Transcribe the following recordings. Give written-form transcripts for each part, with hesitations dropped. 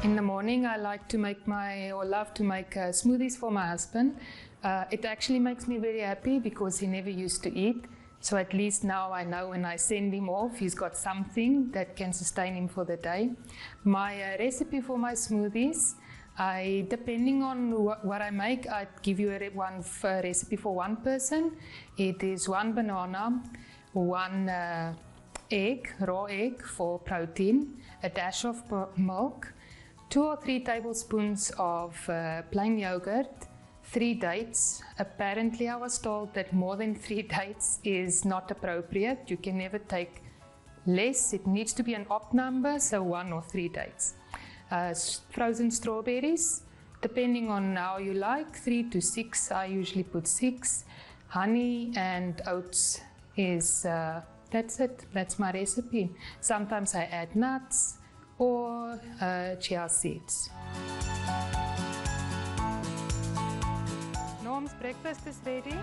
In the morning, I love to make smoothies for my husband. It actually makes me very happy because he never used to eat. So at least now I know when I send him off, he's got something that can sustain him for the day. My recipe for my smoothies, depending on what I make, I give you a recipe for one person. It is 1 banana, 1 egg, raw egg for protein, a dash of milk, 2 or 3 tablespoons of plain yogurt, 3 dates. Apparently I was told that more than 3 dates is not appropriate. You can never take less. It needs to be an odd number, so 1 or 3 dates. Frozen strawberries, depending on how you like, 3 to 6. I usually put 6. Honey and oats is, that's it. That's my recipe. Sometimes I add nuts or chia seeds. Norm's breakfast is ready.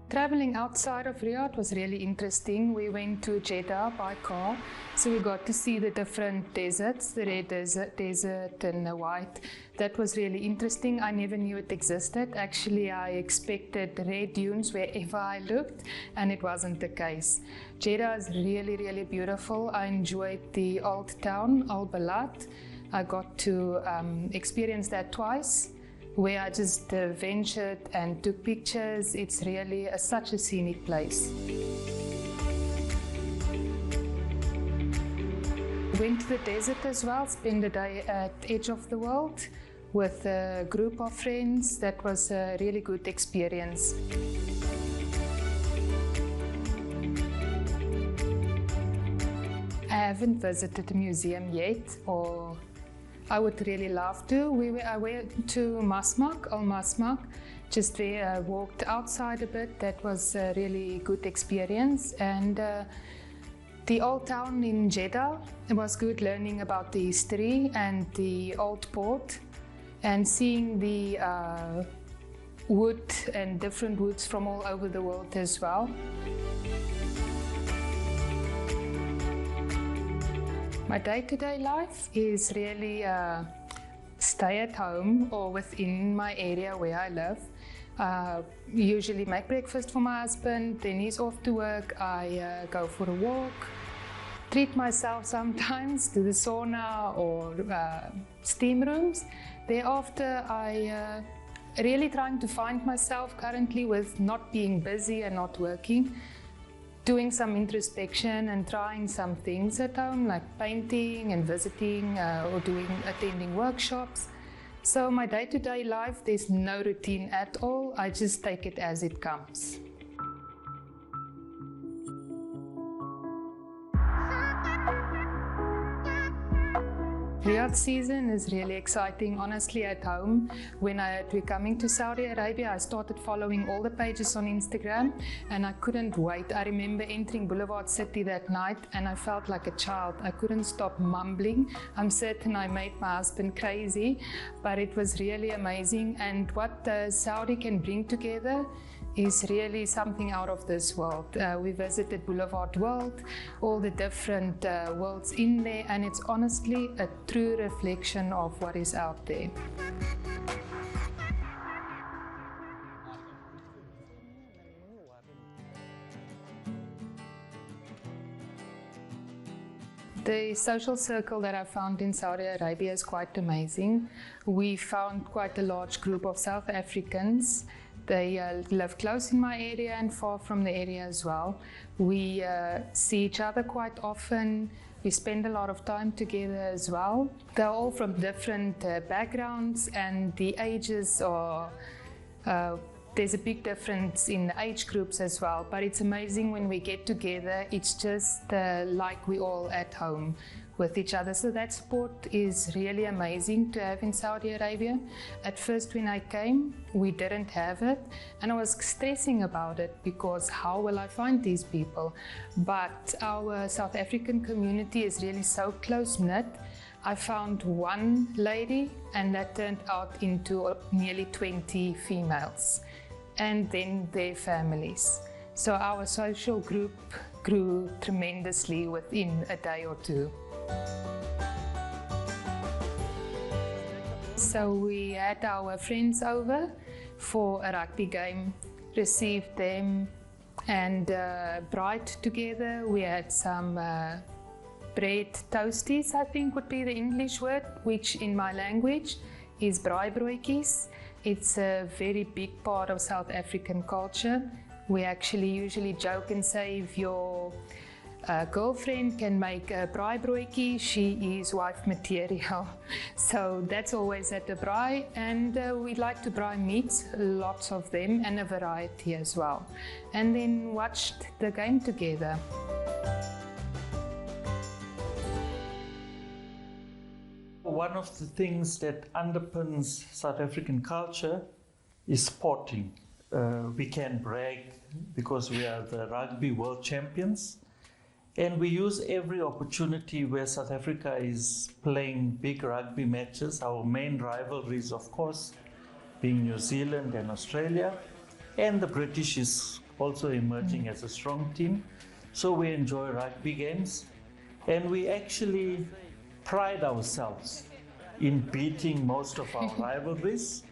Traveling outside of Riyadh was really interesting. We went to Jeddah by car, so we got to see the different deserts, the red desert and the white. That was really interesting. I never knew it existed. Actually, I expected red dunes wherever I looked, and it wasn't the case. Jeddah is really, really beautiful. I enjoyed the old town, Al Balad. I got to experience that twice, where I just ventured and took pictures. It's really such a scenic place. Went to the desert as well, spent a day at Edge of the World with a group of friends. That was a really good experience. I haven't visited a museum yet, or I would really love to. I went to Masmak, Al Masmak, just there. I walked outside a bit. That was a really good experience. And the old town in Jeddah, it was good learning about the history and the old port and seeing the wood and different woods from all over the world as well. My day-to-day life is really stay at home or within my area where I live. Usually make breakfast for my husband, then he's off to work. I go for a walk, treat myself sometimes to the sauna or steam rooms. Thereafter, I really trying to find myself currently with not being busy and not working. Doing some introspection and trying some things at home, like painting and visiting or attending workshops. So my day-to-day life, there's no routine at all. I just take it as it comes. Riyadh season is really exciting, honestly, at home. When we're coming to Saudi Arabia, I started following all the pages on Instagram and I couldn't wait. I remember entering Boulevard City that night and I felt like a child. I couldn't stop mumbling. I'm certain I made my husband crazy, but it was really amazing. And what Saudi can bring together is really something out of this world. We visited Boulevard World, all the different worlds in there, and it's honestly a true reflection of what is out there. The social circle that I found in Saudi Arabia is quite amazing. We found quite a large group of South Africans. They live close in my area and far from the area as well. We see each other quite often. We spend a lot of time together as well. They're all from different backgrounds, and the ages are, there's a big difference in the age groups as well. But it's amazing when we get together, it's just like we all at home with each other. So that support is really amazing to have in Saudi Arabia. At first when I came, we didn't have it, and I was stressing about it because how will I find these people? But our South African community is really so close-knit. I found one lady and that turned out into nearly 20 females, and then their families. So our social group grew tremendously within a day or two. So we had our friends over for a rugby game, received them and bride together. We had some bread toasties, I think would be the English word, which in my language is braaibroodjies. It's a very big part of South African culture. We actually usually joke and say if your girlfriend can make a braaibroodjie, she is wife material. So that's always at the braai, and we like to braai meats, lots of them, and a variety as well. And then watched the game together. One of the things that underpins South African culture is sporting. We can brag because we are the rugby world champions, and we use every opportunity where South Africa is playing big rugby matches. Our main rivalries, of course, being New Zealand and Australia, and the British is also emerging as a strong team. So we enjoy rugby games, and we actually pride ourselves in beating most of our rivalries.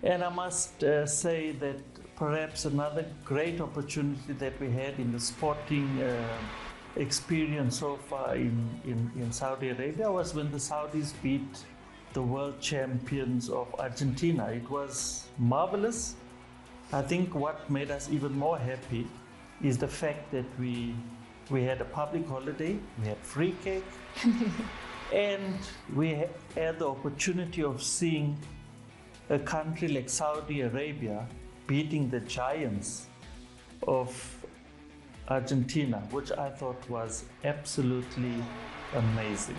And I must say that perhaps another great opportunity that we had in the sporting experience so far in Saudi Arabia was when the Saudis beat the world champions of Argentina. It was marvelous. I think what made us even more happy is the fact that we had a public holiday, we had free cake, and we had the opportunity of seeing a country like Saudi Arabia beating the giants of Argentina, which I thought was absolutely amazing.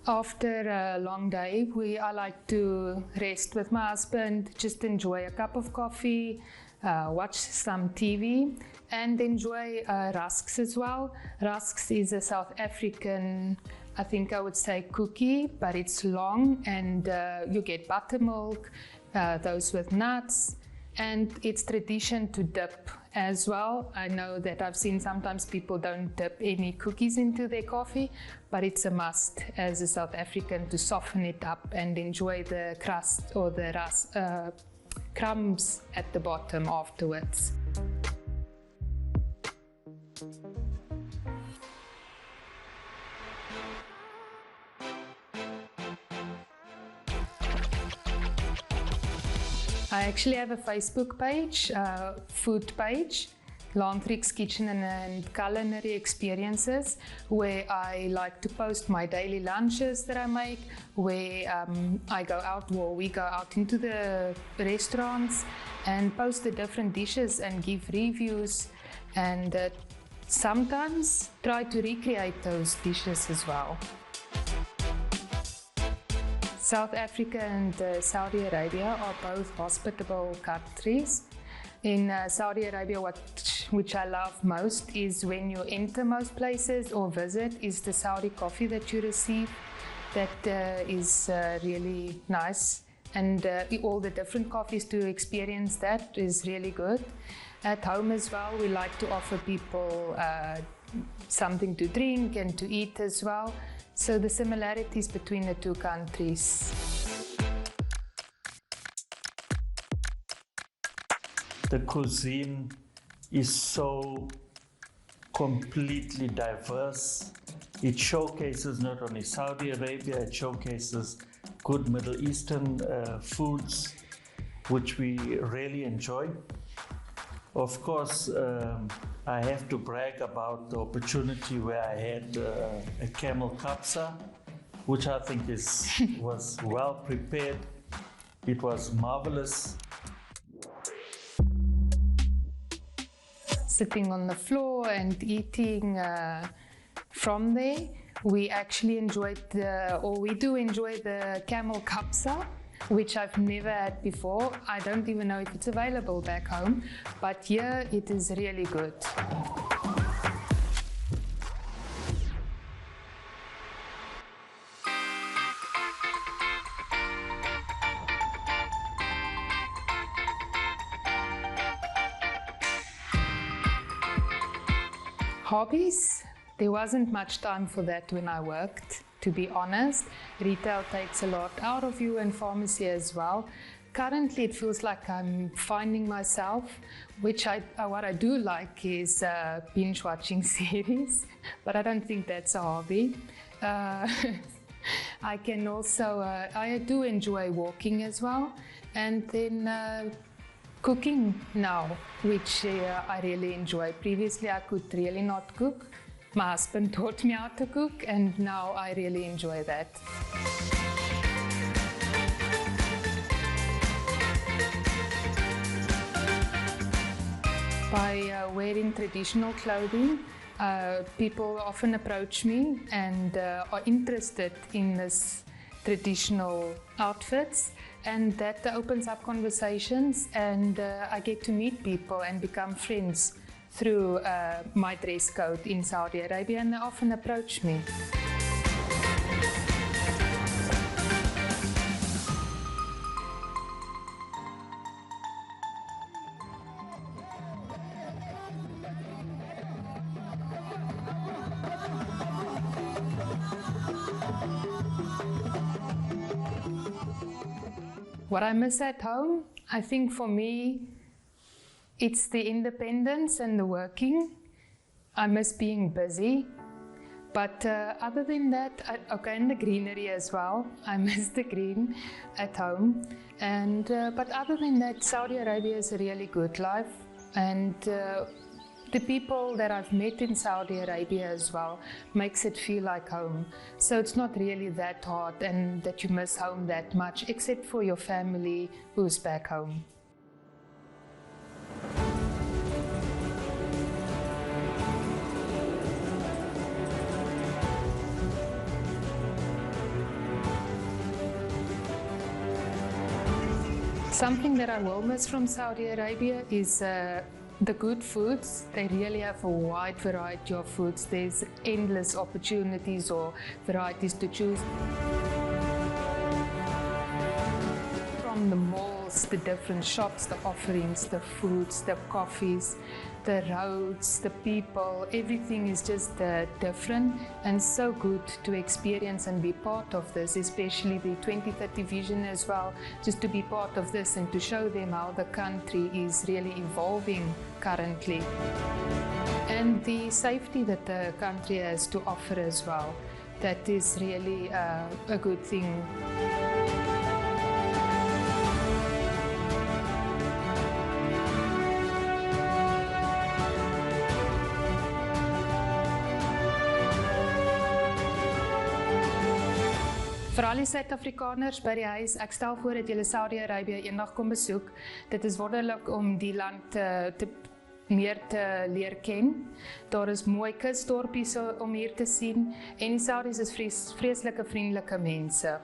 After a long day, I like to rest with my husband, just enjoy a cup of coffee, watch some TV, and enjoy rusks as well. Rusks is a South African, I think I would say cookie, but it's long, and you get buttermilk, those with nuts, and it's tradition to dip as well. I know that I've seen sometimes people don't dip any cookies into their coffee, but it's a must as a South African to soften it up and enjoy the crust or the crumbs at the bottom afterwards. I actually have a Facebook page, food page, Landrik's Kitchen and Culinary Experiences, where I like to post my daily lunches that I make, where we go out into the restaurants and post the different dishes and give reviews, and sometimes try to recreate those dishes as well. South Africa and Saudi Arabia are both hospitable countries. In Saudi Arabia, which I love most is when you enter most places or visit, is the Saudi coffee that you receive. That is really nice, and all the different coffees to experience that is really good. At home as well, we like to offer people something to drink and to eat as well. So the similarities between the two countries. The cuisine is so completely diverse It showcases not only Saudi Arabia, it showcases good Middle Eastern foods, which we really enjoy. Of course, I have to brag about the opportunity where I had a camel kapsa, which I think was well prepared. It was marvelous. Sitting on the floor and eating from there, we actually we do enjoy the camel kapsa, which I've never had before. I don't even know if it's available back home, but here it is really good. Hobbies? There wasn't much time for that when I worked, to be honest. Retail takes a lot out of you, and pharmacy as well. Currently it feels like I'm finding myself, which what I do like is binge watching series, but I don't think that's a hobby. I can also, I do enjoy walking as well, and then cooking now, which I really enjoy. Previously I could really not cook. My husband taught me how to cook, and now I really enjoy that. By wearing traditional clothing, people often approach me and are interested in this traditional outfits, and that opens up conversations, and I get to meet people and become friends through my dress code in Saudi Arabia, and they often approach me. What I miss at home, I think for me, it's the independence and the working. I miss being busy. But other than that, and the greenery as well. I miss the green at home. And but other than that, Saudi Arabia is a really good life. And the people that I've met in Saudi Arabia as well makes it feel like home. So it's not really that hard and that you miss home that much, except for your family who's back home. Something that I will miss from Saudi Arabia is the good foods. They really have a wide variety of foods. There's endless opportunities or varieties to choose. From the malls, the different shops, the offerings, the foods, the coffees, the roads, the people, everything is just different, and so good to experience and be part of this, especially the 2030 vision as well, just to be part of this and to show them how the country is really evolving currently. And the safety that the country has to offer as well, that is really a good thing. Vir al die Suid-Afrikaners by die huis, ek stel voor dat julle Saudi-Arabië eendag kom besoek. Dit is wonderlik om die land meer te leer ken. Daar is mooi kusdorpies om hier te sien, en die Saudis is vreeslike vriendelike mense.